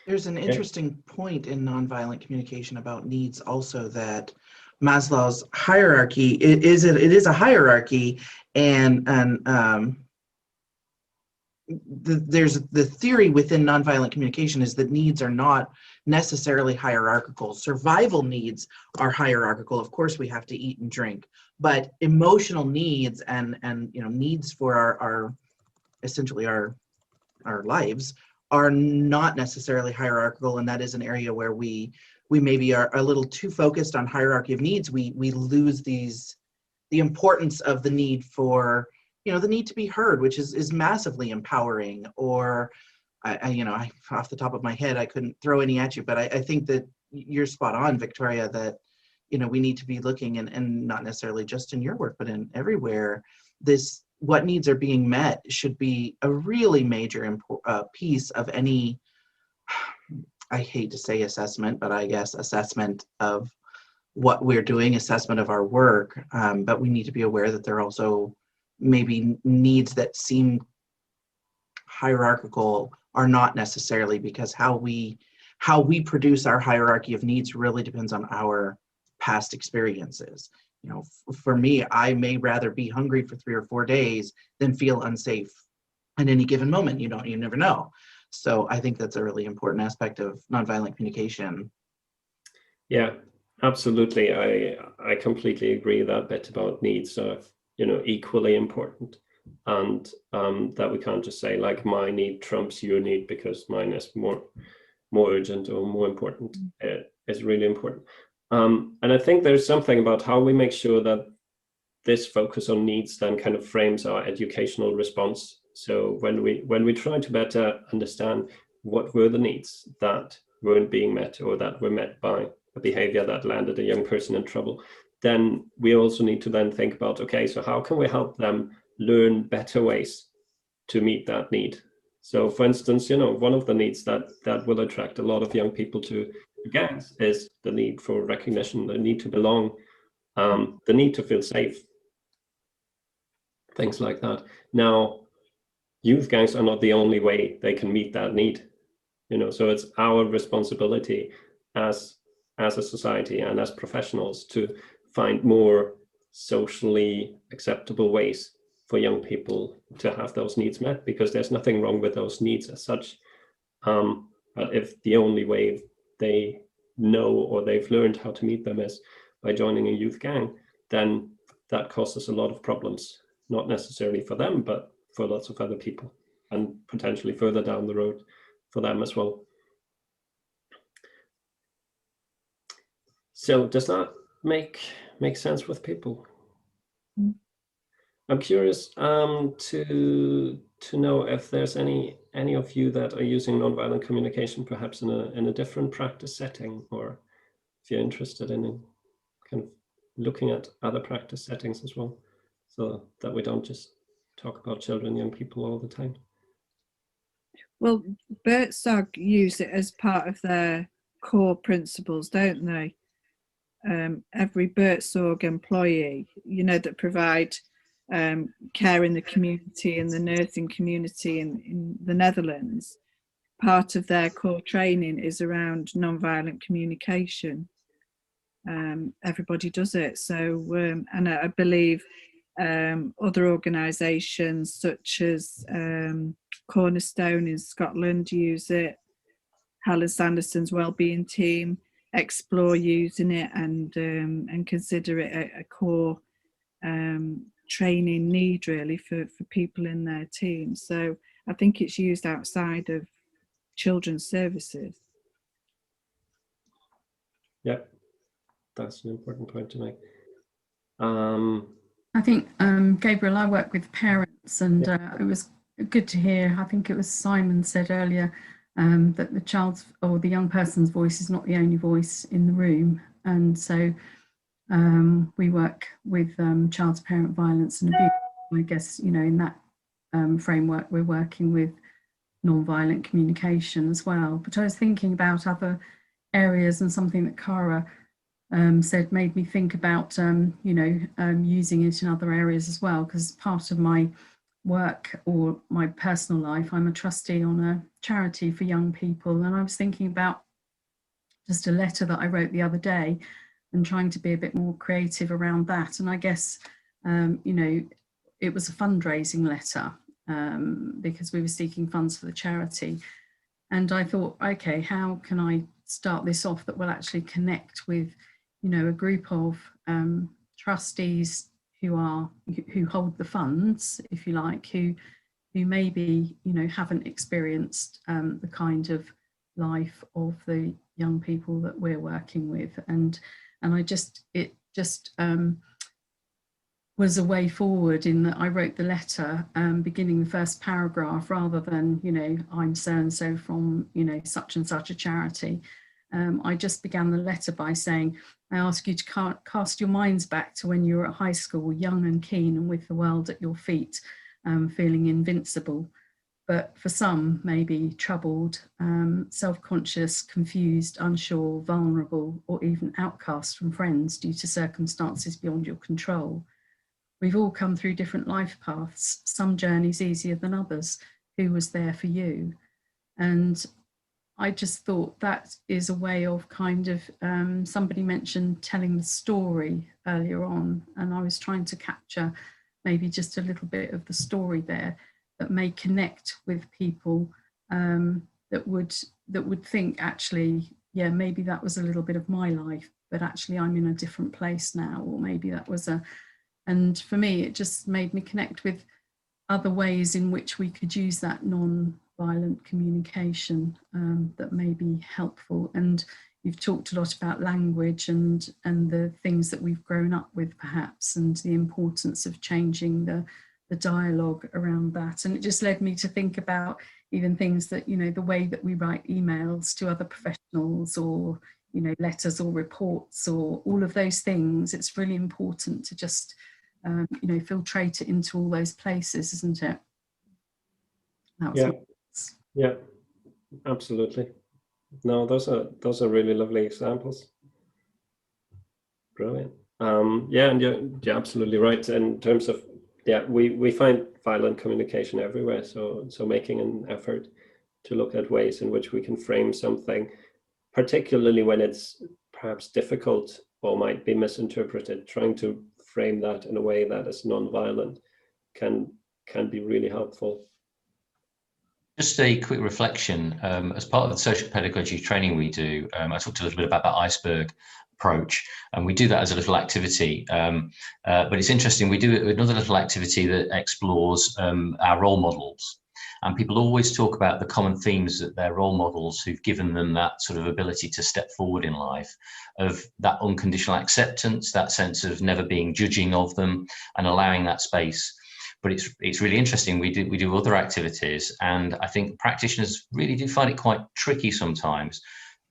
There's an interesting point in nonviolent communication about needs also, that Maslow's hierarchy, it is a hierarchy, and there's the theory within nonviolent communication is that needs are not necessarily hierarchical. Survival needs are hierarchical. Of course, we have to eat and drink, but emotional needs and needs for our essentially our lives are not necessarily hierarchical, and that is an area where we maybe are a little too focused on hierarchy of needs. We lose the importance of the need for, the need to be heard, which is massively empowering, or I off the top of my head, I couldn't throw any at you, but I think that you're spot on, Victoria, that, we need to be looking, and not necessarily just in your work, but in everywhere, what needs are being met should be a really major piece of any, I hate to say assessment, but I guess assessment of what we're doing, assessment of our work. But we need to be aware that there are also maybe needs that seem hierarchical are not necessarily, because how we produce our hierarchy of needs really depends on our past experiences. For me, I may rather be hungry for 3 or 4 days than feel unsafe at any given moment. You never know. So I think that's a really important aspect of nonviolent communication. Yeah, absolutely. I completely agree. That bit about needs are, equally important, and that we can't just say like my need trumps your need because mine is more urgent or more important. It's really important. And I think there's something about how we make sure that this focus on needs then kind of frames our educational response. So when we try to better understand what were the needs that weren't being met, or that were met by a behavior that landed a young person in trouble, then we also need to then think about, okay, so how can we help them learn better ways to meet that need? So for instance, one of the needs that will attract a lot of young people to gangs is the need for recognition, the need to belong, the need to feel safe, things like that. Now, youth gangs are not the only way they can meet that need, so it's our responsibility as a society and as professionals to find more socially acceptable ways for young people to have those needs met, because there's nothing wrong with those needs as such. But if the only way they know or they've learned how to meet them is by joining a youth gang, then that causes a lot of problems, not necessarily for them, but for lots of other people, and potentially further down the road for them as well. So does that make sense with people? I'm curious to know if there's any of you that are using nonviolent communication perhaps in a different practice setting, or if you're interested in kind of looking at other practice settings as well, so that we don't just talk about children, young people all the time. Well, Bertzog use it as part of their core principles, don't they? Every Bertzog employee, that provide care in the community and the nursing community in the Netherlands, part of their core training is around nonviolent communication. Everybody does it. So, and I believe other organisations such as Cornerstone in Scotland use it, Helen Sanderson's Wellbeing Team explore using it, and consider it a core training need really for people in their team. So I think it's used outside of children's services. Yeah, that's an important point to make. I think, Gabriel, I work with parents, and it was good to hear, I think it was Simon said earlier, that the child's or the young person's voice is not the only voice in the room. And so we work with child to parent violence and abuse. I guess, in that framework, we're working with non-violent communication as well. But I was thinking about other areas, and something that Cara said made me think about, using it in other areas as well, because part of my work or my personal life, I'm a trustee on a charity for young people. And I was thinking about just a letter that I wrote the other day and trying to be a bit more creative around that. And I guess, it was a fundraising letter because we were seeking funds for the charity. And I thought, okay, how can I start this off that will actually connect with, a group of trustees who hold the funds, if you like, who maybe, haven't experienced the kind of life of the young people that we're working with. And it just was a way forward, in that I wrote the letter beginning the first paragraph rather than, you know, I'm so and so from, you know, such and such a charity. I just began the letter by saying, I ask you to cast your minds back to when you were at high school, young and keen and with the world at your feet, feeling invincible. But for some, maybe troubled, self-conscious, confused, unsure, vulnerable, or even outcast from friends due to circumstances beyond your control. We've all come through different life paths, some journeys easier than others. Who was there for you? And I just thought that is a way of kind of, somebody mentioned telling the story earlier on, and I was trying to capture maybe just a little bit of the story there that may connect with people, that would think, actually, yeah, maybe that was a little bit of my life, but actually I'm in a different place now, or maybe that was and for me, it just made me connect with other ways in which we could use that non-violent communication that may be helpful. And you've talked a lot about language and the things that we've grown up with, perhaps, and the importance of changing the dialogue around that. And it just led me to think about even things that, you know, the way that we write emails to other professionals, or, you know, letters or reports, or all of those things. It's really important to just you know, filtrate it into all those places, isn't it? Yeah, absolutely. No, those are really lovely examples. Brilliant. Yeah, and you're absolutely right in terms of, yeah, we find violent communication everywhere. So making an effort to look at ways in which we can frame something, particularly when it's perhaps difficult or might be misinterpreted, trying to frame that in a way that is non-violent can be really helpful. Just a quick reflection. As part of the social pedagogy training we do, I talked a little bit about that iceberg approach, and we do that as a little activity. But it's interesting, we do another little activity that explores our role models. And people always talk about the common themes that their role models who've given them that sort of ability to step forward in life, of that unconditional acceptance, that sense of never being judging of them and allowing that space. But it's really interesting. We do other activities, and I think practitioners really do find it quite tricky sometimes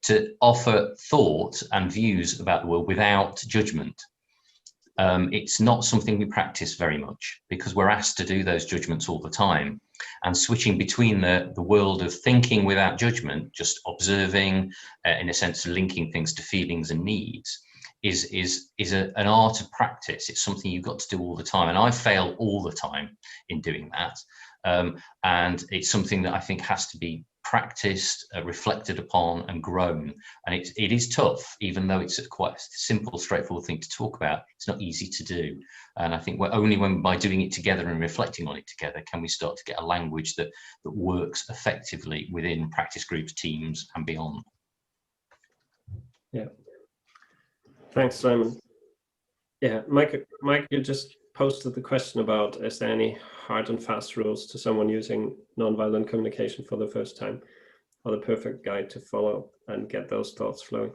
to offer thought and views about the world without judgment. It's not something we practice very much, because we're asked to do those judgments all the time. And switching between the world of thinking without judgment, just observing, in a sense, linking things to feelings and needs, is an art of practice. It's something you've got to do all the time. And I fail all the time in doing that. And it's something that I think has to be practiced, reflected upon and grown. And it is tough, even though it's a quite simple, straightforward thing to talk about. It's not easy to do. And I think we're only by doing it together and reflecting on it together can we start to get a language that works effectively within practice groups, teams and beyond. Yeah. Thanks, Simon. Yeah, Mike, you just posted the question about, is there any hard and fast rules to someone using nonviolent communication for the first time, or the perfect guide to follow and get those thoughts flowing?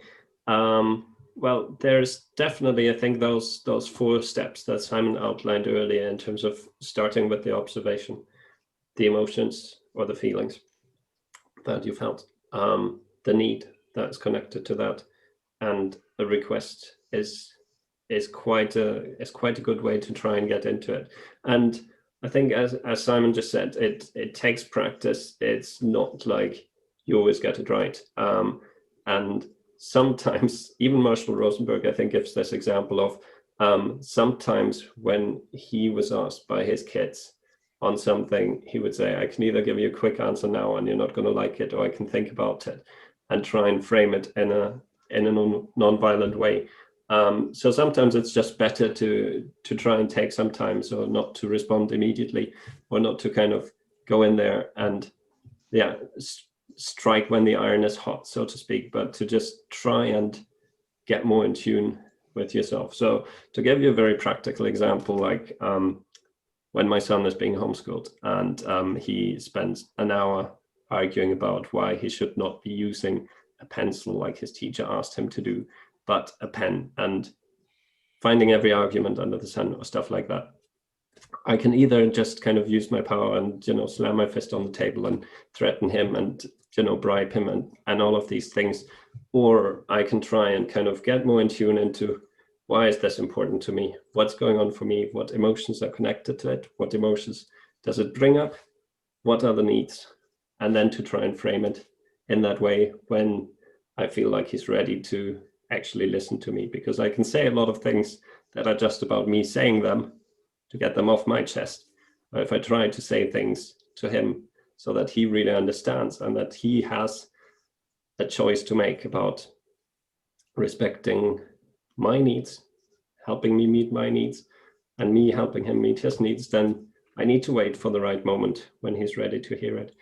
Well, there's definitely, I think, those 4 steps that Simon outlined earlier in terms of starting with the observation, the emotions or the feelings that you felt, the need that's connected to that, and the request is quite a good way to try and get into it. And I think, as Simon just said, it takes practice. It's not like you always get it right. And sometimes, even Marshall Rosenberg, I think, gives this example of sometimes when he was asked by his kids on something, he would say, I can either give you a quick answer now and you're not going to like it, or I can think about it and try and frame it in a non-violent way. So sometimes it's just better to try and take some time, so not to respond immediately, or not to kind of go in there and strike when the iron is hot, so to speak, but to just try and get more in tune with yourself. So to give you a very practical example, like when my son is being homeschooled and he spends an hour arguing about why he should not be using a pencil like his teacher asked him to do, but a pen. And finding every argument under the sun or stuff like that. I can either just kind of use my power and, you know, slam my fist on the table and threaten him and, you know, bribe him and all of these things, or I can try and kind of get more in tune into, why is this important to me? What's going on for me? What emotions are connected to it? What emotions does it bring up? What are the needs? And then to try and frame it in that way when I feel like he's ready to actually listen to me, because I can say a lot of things that are just about me saying them to get them off my chest. But if I try to say things to him so that he really understands and that he has a choice to make about respecting my needs, helping me meet my needs, and me helping him meet his needs, then I need to wait for the right moment when he's ready to hear it.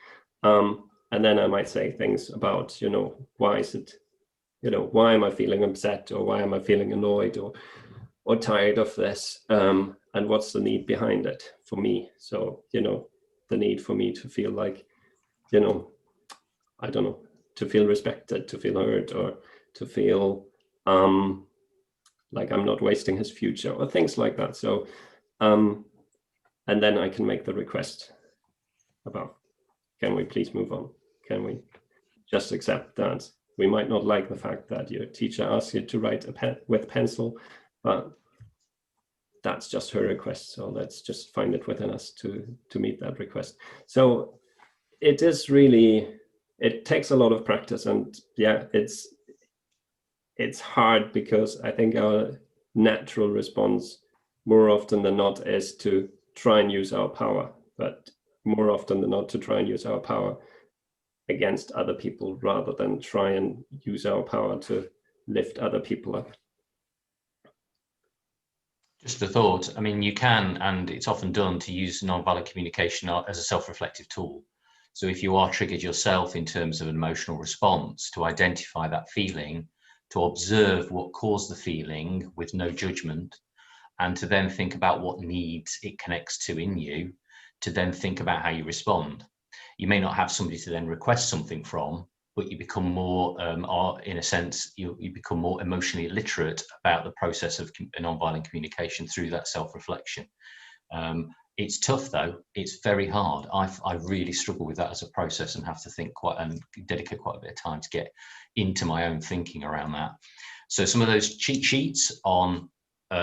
And then I might say things about, you know, why is it, you know, why am I feeling upset, or why am I feeling annoyed or tired of this? And what's the need behind it for me? So, you know, the need for me to feel like, you know, I don't know, to feel respected, to feel heard, or to feel like I'm not wasting his future, or things like that. So, and then I can make the request about, can we please move on? Can we just accept that we might not like the fact that your teacher asks you to write with pencil, but that's just her request. So let's just find it within us to meet that request. So it is really, it takes a lot of practice, and yeah, it's hard, because I think our natural response more often than not is to try and use our power, but more often than not to try and use our power against other people, rather than try and use our power to lift other people up. Just a thought. I mean, you can, and it's often done, to use nonviolent communication as a self-reflective tool. So if you are triggered yourself in terms of an emotional response, to identify that feeling, to observe what caused the feeling with no judgment, and to then think about what needs it connects to in you, to then think about how you respond. You may not have somebody to then request something from, but you become more, in a sense, you become more emotionally literate about the process of nonviolent communication through that self-reflection. It's tough though, it's very hard. I really struggle with that as a process, and have to think and dedicate quite a bit of time to get into my own thinking around that. So some of those cheat sheets on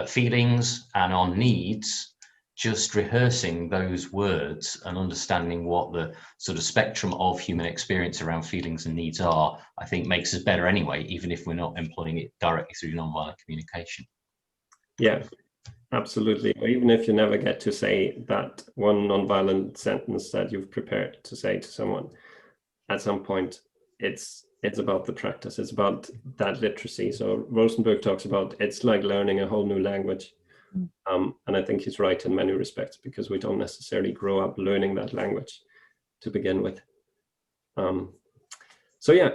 feelings and on needs, just rehearsing those words and understanding what the sort of spectrum of human experience around feelings and needs are, I think makes us better anyway, even if we're not employing it directly through nonviolent communication. Yeah, absolutely. Or even if you never get to say that one nonviolent sentence that you've prepared to say to someone, at some point, it's about the practice. It's about that literacy. So Rosenberg talks about, it's like learning a whole new language. And I think he's right in many respects, because we don't necessarily grow up learning that language to begin with. So yeah,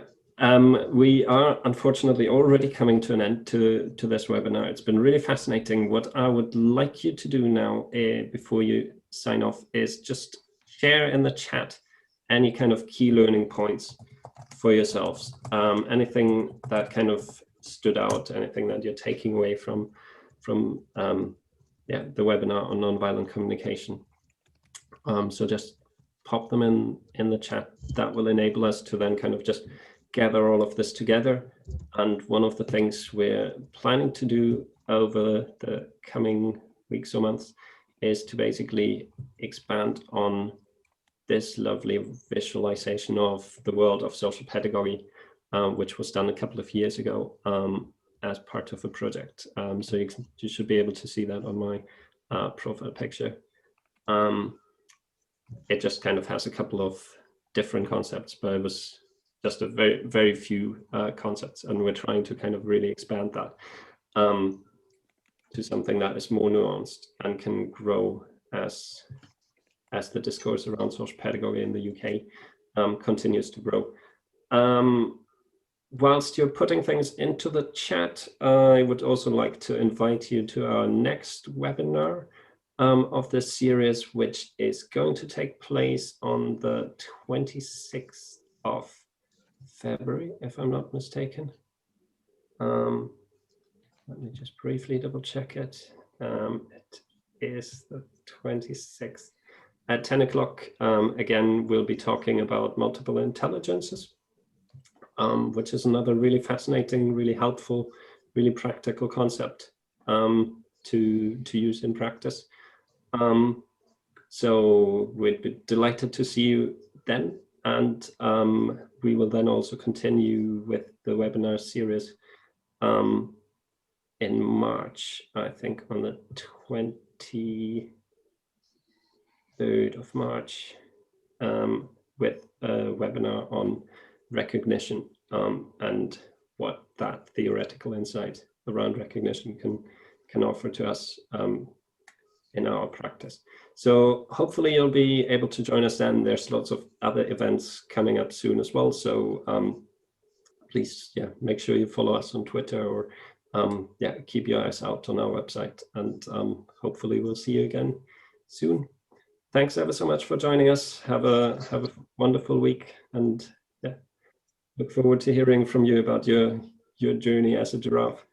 we are unfortunately already coming to an end to this webinar. It's been really fascinating. What I would like you to do now, before you sign off, is just share in the chat any kind of key learning points for yourselves. Anything that kind of stood out, anything that you're taking away from the webinar on nonviolent communication. So just pop them in the chat. That will enable us to then kind of just gather all of this together. And one of the things we're planning to do over the coming weeks or months is to basically expand on this lovely visualization of the world of social pedagogy, which was done a couple of years ago as part of a project. So you should be able to see that on my profile picture. It just kind of has a couple of different concepts, but it was just a very, very few concepts, and we're trying to kind of really expand that to something that is more nuanced and can grow as the discourse around social pedagogy in the UK continues to grow. Whilst you're putting things into the chat, I would also like to invite you to our next webinar of this series, which is going to take place on the 26th of February, if I'm not mistaken. Let me just briefly double check it. It is the 26th. At 10 o'clock, again, we'll be talking about multiple intelligences, which is another really fascinating, really helpful, really practical concept to use in practice. So we'd be delighted to see you then. And we will then also continue with the webinar series in March, I think on the 23rd of March, with a webinar on recognition and what that theoretical insight around recognition can offer to us in our practice. So hopefully you'll be able to join us then. There's lots of other events coming up soon as well. So please, make sure you follow us on Twitter, or keep your eyes out on our website, and hopefully we'll see you again soon. Thanks ever so much for joining us. Have a wonderful week, and look forward to hearing from you about your journey as a giraffe.